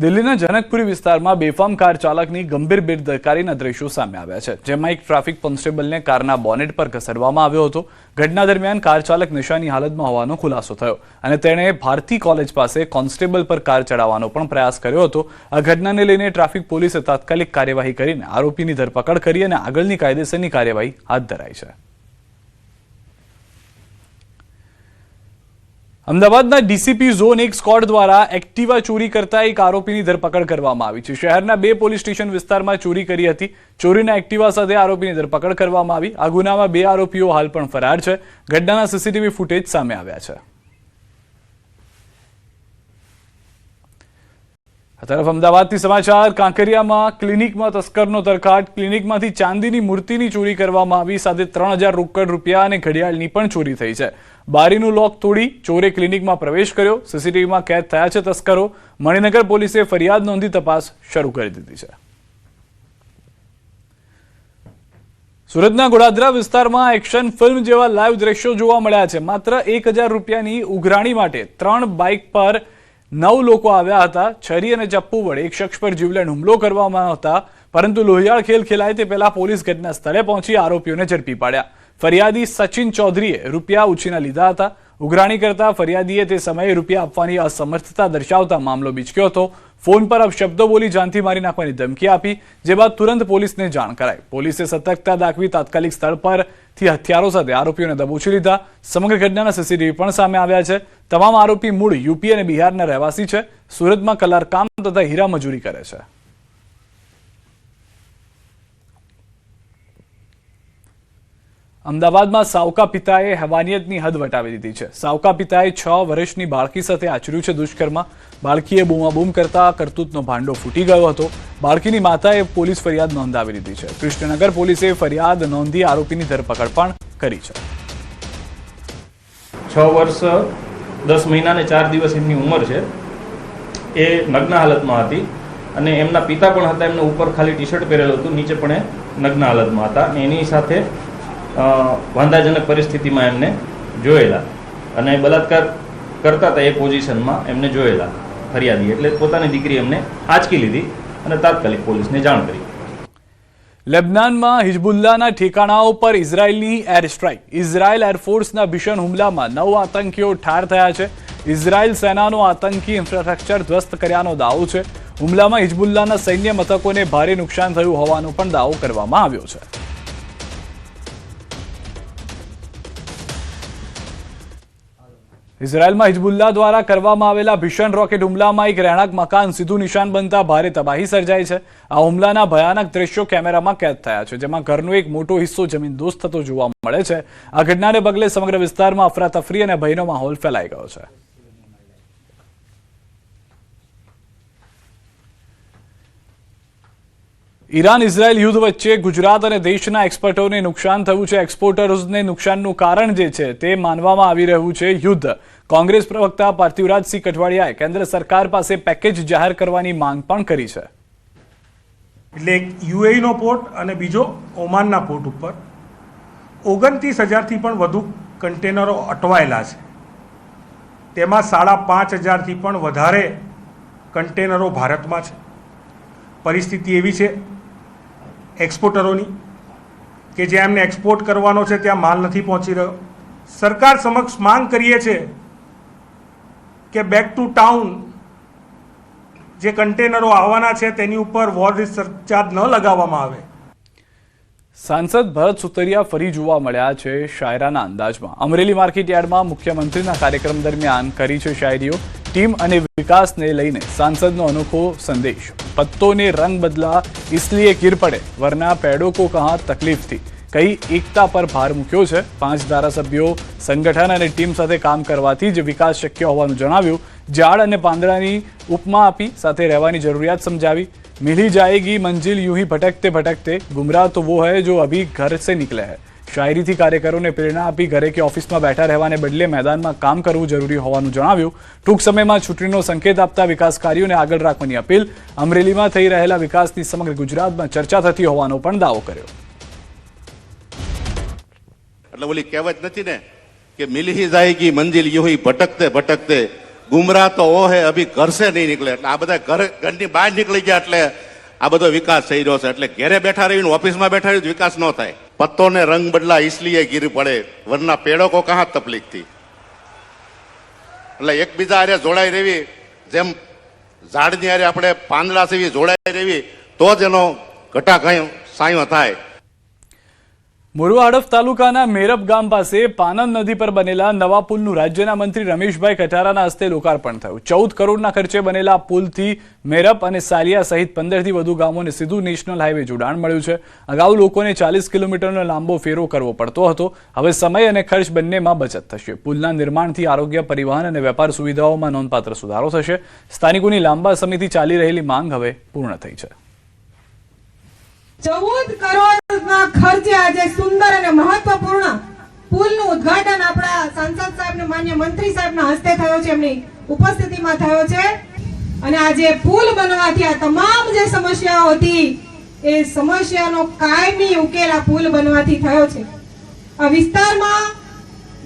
દિલ્હીના જનકપુરી વિસ્તારમાં બેફામ કાર ચાલકની ગંભીર બેદરકારીના દ્રશ્યો સામે આવ્યા છે, જેમાં એક ટ્રાફિક કોન્સ્ટેબલને કારના બોનેટ પર ઘસરવામાં આવ્યો હતો। ઘટના દરમિયાન કાર ચાલક નશાની હાલતમાં હોવાનો ખુલાસો થયો અને તેણે ભારતી કોલેજ પાસે કોન્સ્ટેબલ પર કાર ચડાવવાનો પણ પ્રયાસ કર્યો હતો। આ ઘટનાને લઈને ટ્રાફિક પોલીસે તાત્કાલિક કાર્યવાહી કરીને આરોપીની ધરપકડ કરી અને આગળની કાયદેસરની કાર્યવાહી હાથ ધરાઈ છે। અમદાવાદના ડીસીપી ઝોન 1 સ્ક્વોડ દ્વારા એક્ટિવા ચોરી કરતા એક આરોપીની ધરપકડ કરવામાં આવી છે। શહેરના 2 પોલીસ સ્ટેશન વિસ્તારમાં ચોરી કરી હતી। ચોરીના એક્ટિવા સાથે આરોપીની ધરપકડ કરવામાં આવી। આ ગુનામાં 2 આરોપીઓ હાલ પણ ફરાર છે। ઘટનાના સીસીટીવી ફૂટેજ સામે આવ્યા છે। આ તરફ અમદાવાદથી સમાચાર। કાંકરિયામાં ક્લિનિકમાં તસ્કરનો તરખાટ। ક્લિનિકમાંથી ચાંદીની મૂર્તિની ચોરી કરવામાં આવી, સાથે 3000 રોકડ રૂપિયા અને ઘડિયાળની પણ ચોરી થઈ છે। બારીનું લોક તોડી ચોરે ક્લિનિકમાં પ્રવેશ કર્યો। સીસીટીવીમાં કેદ થયા છે તસ્કરો। મણિનગર પોલીસે ફરિયાદ નોંધી તપાસ શરૂ કરી દીધી છે। સુરતના ગોડાદરા વિસ્તારમાં એક્શન ફિલ્મ જેવા લાઈવ દ્રશ્યો જોવા મળ્યા છે। માત્ર 1000 રૂપિયાની ઉઘરાણી માટે 3 બાઇક પર 9 લોકો આવ્યા હતા। છરી અને ચપ્પુ વડે એક શખ્સ પર જીવલેણ હુમલો કરવામાં હતા, પરંતુ લોહિયાળ ખેલ ખેલાય તે પહેલા પોલીસ ઘટના સ્થળે પહોંચી આરોપીઓને ઝડપી પાડ્યા। ફરિયાદી સચિન ચૌધરીએ રૂપિયા ઉછીના લીધા હતા। ઉઘરાણી કરતા ફરિયાદીએ તે સમયે રૂપિયા આપવાની અસમર્થતા દર્શાવતા મામલો બીચક્યો હતો। ફોન પર અપશબ્દો બોલી જાનથી મારી નાખવાની ધમકી આપી, જે બાદ તુરંત પોલીસને જાણ કરાઈ। પોલીસે સતર્કતા દાખવી તાત્કાલિક સ્થળ પરથી હથિયારો સાથે આરોપીઓને દબોચી લીધા। સમગ્ર ઘટનાના સીસીટીવી પણ સામે આવ્યા છે। તમામ આરોપી મૂળ યુપી અને બિહારના રહેવાસી છે। સુરતમાં કલારકામ તથા હીરા મજૂરી કરે છે। અમદાવાદમાં સાવકા પિતાએ હેવાનિયતની હદ વટાવી દીધી છે। સાવકા પિતાએ 6 વર્ષની બાળકી સાથે આચર્યું છે દુષ્કર્મ। બાળકીએ બૂમાબૂમ કરતા કરતૂતનો ભાંડો ફૂટી ગયો હતો। બાળકીની માતાએ પોલીસ ફરિયાદ નોંધાવી દીધી છે। કૃષ્ણનગર પોલીસે ફરિયાદ નોંધી આરોપીની ધરપકડ પણ કરી છે। 6 વર્ષ 10 મહિના અને 4 દિવસ એમની ઉંમર છે। એ નગ્ન હાલતમાં હતી અને એમના પિતા પણ હતા। એમને ઉપર ખાલી ટી શર્ટ પહેરેલું હતું, નીચે પણ એ નગ્ન હાલતમાં હતા અને એની સાથે વાંધાજનક પરિસ્થિતિમાં એમને જોયેલા અને બલાત્કાર કરતા હતા એ પોઝિશનમાં એમને જોયેલા ફરિયાદી, એટલે પોતાની દીકરી એમને આંચકી લીધી અને તાત્કાલિક પોલીસને જાણ કરી। લેબનાનમાં હિઝબુલ્લાના ઠેકાણાઓ પર ઇઝરાયલની એર સ્ટ્રાઇક। ઇઝરાયલ એરફોર્સના ભીષણ હુમલામાં 9 આતંકીઓ ઠાર થયા છે। ઇઝરાયલ સેનાનો આતંકી ઇન્ફ્રાસ્ટ્રક્ચર ધ્વસ્ત કર્યાનો દાવો છે। હુમલામાં હિઝબુલ્લાના સૈન્ય મથકોને ભારે નુકસાન થયું હોવાનો પણ દાવો કરવામાં આવ્યો છે। ઇઝરાયલમાં હિઝબુલ્લા દ્વારા કરવામાં આવેલા ભીષણ રોકેટ હુમલામાં એક રહેણાંક મકાન સીધું નિશાન બનતા ભારે તબાહી સર્જાઈ છે। આ હુમલાના ભયાનક દ્રશ્યો કેમેરામાં કેદ થયા છે, જેમાં ઘરનો એક મોટો હિસ્સો જમીનદોસ્ત થતો જોવા મળે છે। આ ઘટનાને પગલે સમગ્ર વિસ્તારમાં અફરાતફરી અને ભયનો માહોલ ફેલાઈ ગયો છે। ઈરાન ઇઝરાયલ યુદ્ધ વચ્ચે ગુજરાત અને દેશના એક્સપોર્ટરોને નુકસાન થયું છે। એક્સપોર્ટર્સને નુકસાનનું કારણ જે છે તે માનવામાં આવી રહ્યું છે યુદ્ધ। કોંગ્રેસ પ્રવક્તા પાર્થિવરાજસિંહ કઠવાડિયાએ કેન્દ્ર સરકાર પાસે પેકેજ જાહેર કરવાની માંગ પણ કરી છે। એટલે એક યુએઈનો પોર્ટ અને બીજો ઓમાનના પોર્ટ ઉપર 29,000થી પણ વધુ કન્ટેનરો અટવાયેલા છે। તેમાં 5,500થી પણ વધારે કન્ટેનરો ભારતમાં છે। પરિસ્થિતિ એવી છે એક્સપોર્ટરોની કે જ્યાં એમને એક્સપોર્ટ કરવાનો છે ત્યાં માલ નથી પહોંચી રહ્યો। સરકાર સમક્ષ માંગ કરીએ છીએ કે બેક ટુ ટાઉન જે કન્ટેનરો આવવાના છે તેની ઉપર વોર સરચાર્જ ન લગાવવામાં આવે। સાંસદ ભરત સુતરિયા ફરી જોવા મળ્યા છે શાયરાના અંદાજમાં। અમરેલી માર્કેટયાર્ડમાં મુખ્યમંત્રીના કાર્યક્રમ દરમિયાન કરી છે શાયરીઓ। ટીમ અને વિકાસને લઈને સાંસદનો અનોખો સંદેશ। पत्तों ने रंग बदला इसलिए गिर पड़े वरना पेड़ों को कहाँ तकलीफ थी, कई एकता पर भार मूक्यो છે। 5 ધારાસભ્યો સંગઠન અને ટીમ સાથે કામ કરવાથી જ વિકાસ શક્ય હોવાનું જણાવ્યું। ઝાડ અને પાંદડાની ઉપમા આપી સાથે રહેવાની જરૂરિયાત સમજાવી। मिली जाएगी मंजिल यूं ही भटकते भटकते, गुमराह तो वो है जो अभी घर से निकले है। શાયરીથી કાર્યકરોને પ્રેરણા આપી ઘરે કે ઓફિસમાં બેઠા રહેવાને બદલે મેદાનમાં કામ કરવું જરૂરી હોવાનું જણાવ્યું। ટૂંક સમયમાં ચૂંટણીનો સંકેત આપતા વિકાસ કાર્યોને આગળ રાખવાની અપીલ। અમરેલીમાં થઈ રહેલા વિકાસની સમગ્ર ગુજરાતમાં ચર્ચા થતી હોવાનો પણ દાવો કર્યો। એટલે ઓલી કહેવત નથી ને કે મિલી ही जाएगी मंजिल यूं ही भटकते भटकते, ગુમરાહ તો ઓ હે અભી ઘર સે નહીં નીકળે. એટલે આ બધા ઘરની બહાર નીકળી ગયા એટલે આ બધો વિકાસ થઈ રહ્યો છે. એટલે ઘેરે બેઠા રહીને ઓફિસમાં બેઠા રહીને વિકાસ ન થાય. પત્તો ને રંગ બદલા इसलिए गिर પડે વરના પેડો કો કહા તકલીફ થી. એટલે એકબીજા હારે જોડાઈ રહેવી, જેમ ઝાડની હારે આપણે પાંદડા સેવી જોડાઈ રહેવી તો જ એનો ઘટા કઈ સાયો થાય. મોરવા હડફ તાલુકાના મેરપ ગામ પાસે પાનન નદી પર બનેલા નવા પુલનું રાજ્યના મંત્રી રમેશભાઈ કઠારાના હસ્તે લોકાર્પણ થયું. 14 કરોડના ખર્ચે બનેલા પુલથી મેરપ અને સાલિયા સહિત 15થી વધુ ગામોને સીધું નેશનલ હાઈવે જોડાણ મળ્યું છે. અગાઉ લોકોને 40 કિલોમીટરનો લાંબો ફેરો કરવો પડતો હતો. હવે સમય અને ખર્ચ બંનેમાં બચત થશે. પુલના નિર્માણથી આરોગ્ય, પરિવહન અને વેપાર સુવિધાઓમાં નોંધપાત્ર સુધારો થશે. સ્થાનિકોની લાંબા સમયથી ચાલી રહેલી માંગ હવે પૂર્ણ થઈ છે. 14 કરોડના ખર્ચે આજે સુંદર અને મહત્વપૂર્ણ પુલનું ઉદ્ઘાટન આપણા સાંસદ સાહેબને, માન્ય મંત્રી સાહેબના હસ્તે થયો છે, એમની ઉપસ્થિતિમાં થયો છે. અને આજે પુલ બનવાથી આ તમામ જે સમસ્યાઓ હતી એ સમસ્યાનો કાયમી ઉકેલ આ પુલ બનવાથી થયો છે. આ વિસ્તારમાં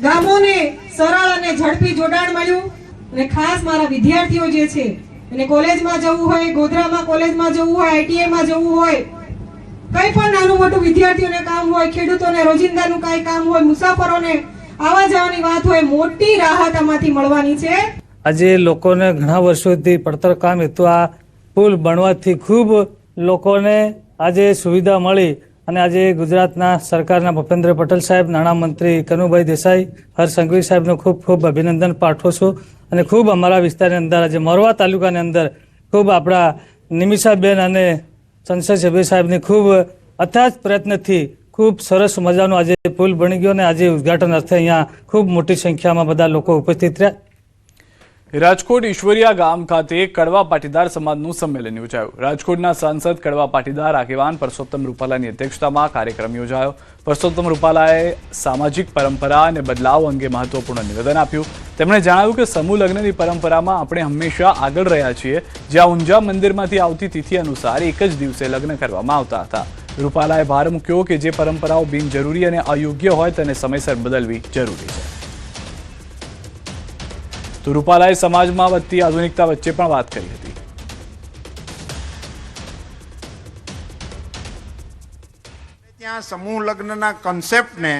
ગામોને સરળ અને ઝડપી જોડાણ મળ્યું. અને ખાસ મારા વિદ્યાર્થીઓ જે છે એને કોલેજમાં જવું હોય, ગોધરામાં કોલેજમાં જવું હોય, આઈટીઆઈમાં જવું હોય, કઈ પણ નાનું મોટું વિદ્યાર્થીઓને કામ હોય, ખેડૂતોને રોજિંદાનું કઈ કામ હોય, મુસાફરોને આવા જવાની વાત હોય, મોટી રાહત આમાંથી મળવાની છે. આજે લોકોને ઘણા વર્ષોથી પડતર કામ હેતુ આ પુલ બનવાથી ખૂબ લોકોને આજે સુવિધા મળી. અને આજે ગુજરાતના સરકારના ભૂપેન્દ્ર પટેલ સાહેબ, નાણામંત્રી કનુભાઈ દેસાઈ, હર્ષ સંઘવી સાહેબનો ખૂબ ખૂબ અભિનંદન પાઠવું છું. અને ખૂબ અમારા વિસ્તારની અંદર આજે મોરવા તાલુકાની અંદર ખૂબ આપણા નિમિષાબેન અને સંસદ સભ્ય સાહેબની ખૂબ અથાગ પ્રયત્નથી ખૂબ સરસ મજાનો આજે પુલ બની ગયો. અને આજે ઉદ્ઘાટન અર્થે અહીંયા ખૂબ મોટી સંખ્યામાં બધા લોકો ઉપસ્થિત રહ્યા. રાજકોટ ઈશ્વરિયા ગામ ખાતે કડવા પાટીદાર સમાજનું સંમેલન યોજાયું. રાજકોટના સાંસદ કડવા પાટીદાર આગેવાન પરસોત્તમ રૂપાલાની અધ્યક્ષતામાં કાર્યક્રમ યોજાયો. પરસોત્તમ રૂપાલાએ સામાજિક પરંપરા અને બદલાવ અંગે મહત્વપૂર્ણ નિવેદન આપ્યું. તેમણે જણાવ્યું કે સમૂહ લગ્નની પરંપરામાં આપણે હંમેશા આગળ રહ્યા છીએ. જ્યાં ઊંઝા મંદિરમાંથી આવતી તિથિ અનુસાર એક જ દિવસે લગ્ન કરવામાં આવતા હતા. રૂપાલાએ ભાર મૂક્યો કે જે પરંપરાઓ બિનજરૂરી અને અયોગ્ય હોય તેને સમયસર બદલવી જરૂરી છે. તો રૂપાલાએ સમાજમાં વધતી આધુનિકતા વચ્ચે પણ વાત કરી હતી. ત્યાં સમૂહ લગ્નના કોન્સેપ્ટને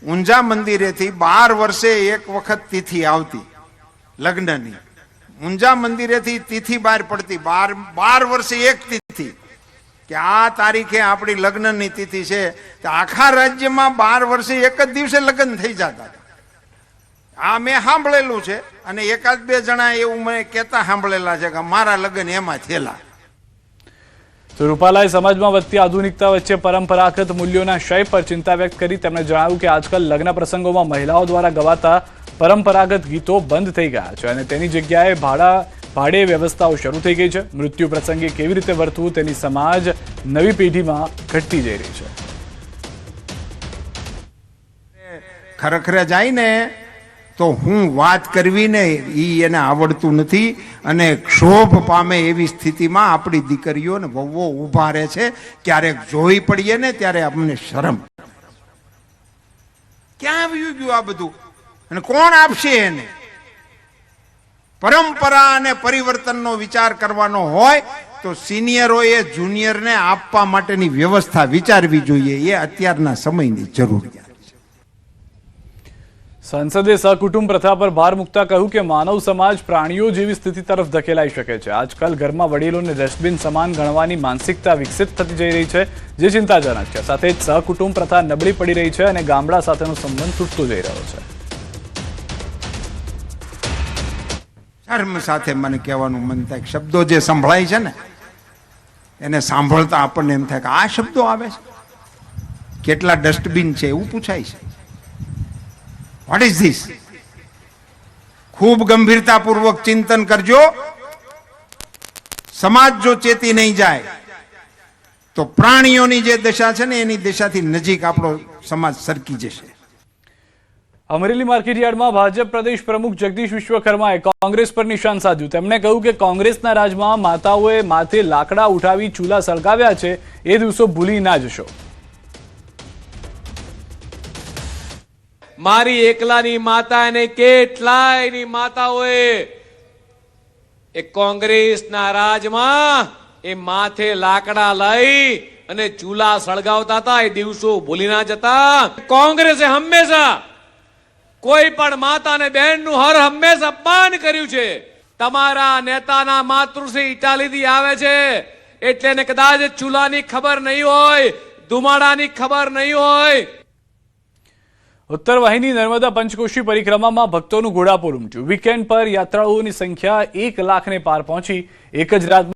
ઊંઝા મંદિરેથી 12 વર્ષે એક વખત તિથિ આવતી લગ્નની. ઊંઝા મંદિરેથી તિથિ બહાર પડતી 12 વર્ષે એક તિથિ કે આ તારીખે આપણી લગ્નની તિથિ છે. તો આખા રાજ્યમાં 12 વર્ષે એક જ દિવસે લગ્ન થઈ જતા. આ મેં સાંભળેલું છે. અને એકાદ બે જણા એવું મને કહેતા સાંભળેલા છે કે મારા લગ્ન એમાં થયેલા. તો રૂપાલાએ સમાજમાં વધતી આધુનિકતા વચ્ચે પરંપરાગત મૂલ્યોના ક્ષય પર ચિંતા વ્યક્ત કરી. તેમણે જણાવ્યું કે આજકાલ લગ્ન પ્રસંગોમાં મહિલાઓ દ્વારા ગવાતા પરંપરાગત ગીતો બંધ થઈ ગયા છે અને તેની જગ્યાએ ભાડે વ્યવસ્થાઓ શરૂ થઈ ગઈ છે. મૃત્યુ પ્રસંગે કેવી રીતે વર્તવું તેની સમાજ નવી પેઢીમાં ઘટતી જઈ રહી છે. ખરેખર જાય ને તો હું વાત કરવી ને એને આવડતું નથી. અને ક્ષોભ પામે એવી સ્થિતિમાં આપણી દીકરીઓ ને વહુઓ ઊભા રહે છે. ક્યારેક જોઈ પડીએ ને ત્યારે અમને શરમ. ક્યાં આવ્યું ગયું આ બધું? અને કોણ આપશે એને? પરંપરા અને પરિવર્તનનો વિચાર કરવાનો હોય તો સિનિયરોએ જુનિયરને આપવા માટેની વ્યવસ્થા વિચારવી જોઈએ. એ અત્યારના સમયની જરૂરિયાત. સંસદે સહકુટુંબ પ્રથા પર ભાર મૂકતા કહ્યું કે માનવ સમાજ પ્રાણીઓ જેવી સ્થિતિ તરફ ધકેલાઈ શકે છે. આજકાલ ઘરમાં વડીલોને ડસ્ટબિન સમાન ગણવાની માનસિકતા વિકસિત થતી જઈ રહી છે, જે ચિંતાજનક છે. સાથે જ સહકુટુંબ પ્રથા નબળી પડી રહી છે અને ગામડા સાથેનો સંબંધ તૂટતો જઈ રહ્યો છે. ધર્મ સાથે મને કહેવાનું મન થાય, શબ્દો જે સંભળાય છે ને એને સાંભળતા આપણને એમ થાય કે આ શબ્દો આવે છે. કેટલા ડસ્ટબિન છે એવું પૂછાય છે. What is this? ખૂબ ગંભીરતાપૂર્વક ચિંતન કરજો. સમાજ જો ચેતી નહીં જાય તો પ્રાણીઓની જે દશા છે ને એની દશાથી નજીક આપણો સમાજ સરકી જશે. અમરેલી માર્કેટયાર્ડમાં ભાજપ પ્રદેશ પ્રમુખ જગદીશ વિશ્વકર્માએ કોંગ્રેસ પર નિશાન સાધ્યું. તેમણે કહ્યું કે કોંગ્રેસના રાજમાં માતાઓએ માથે લાકડા ઉઠાવી ચૂલા સળગાવ્યા છે. એ દિવસો ભૂલી ના જશો. મારી એકલાની માતા અને કેટલાયની માતાઓએ એ કોંગ્રેસના રાજમાં એ માથે લાકડા લઈ અને ચૂલા સળગાવતા હતા. એ દિવસો ભૂલી ના જતા. કોંગ્રેસે હંમેશા કોઈ પણ માતા અને બહેનનું હર હંમેશા અપમાન કર્યું છે. તમારા નેતાના માતૃશ્રી ઇટાલીથી આવે છે એટલે એને કદાચ ચૂલાની ખબર નહીં હોય, ધુમાડાની ખબર નહીં હોય. ઉત્તર વાહિની નર્મદા પંચકોશી પરિક્રમામાં ભક્તોનું ઘોડાપુર ઉમટ્યું. વીકેન્ડ પર યાત્રાળુઓની સંખ્યા 1 લાખને પાર પહોંચી. એક જ રાત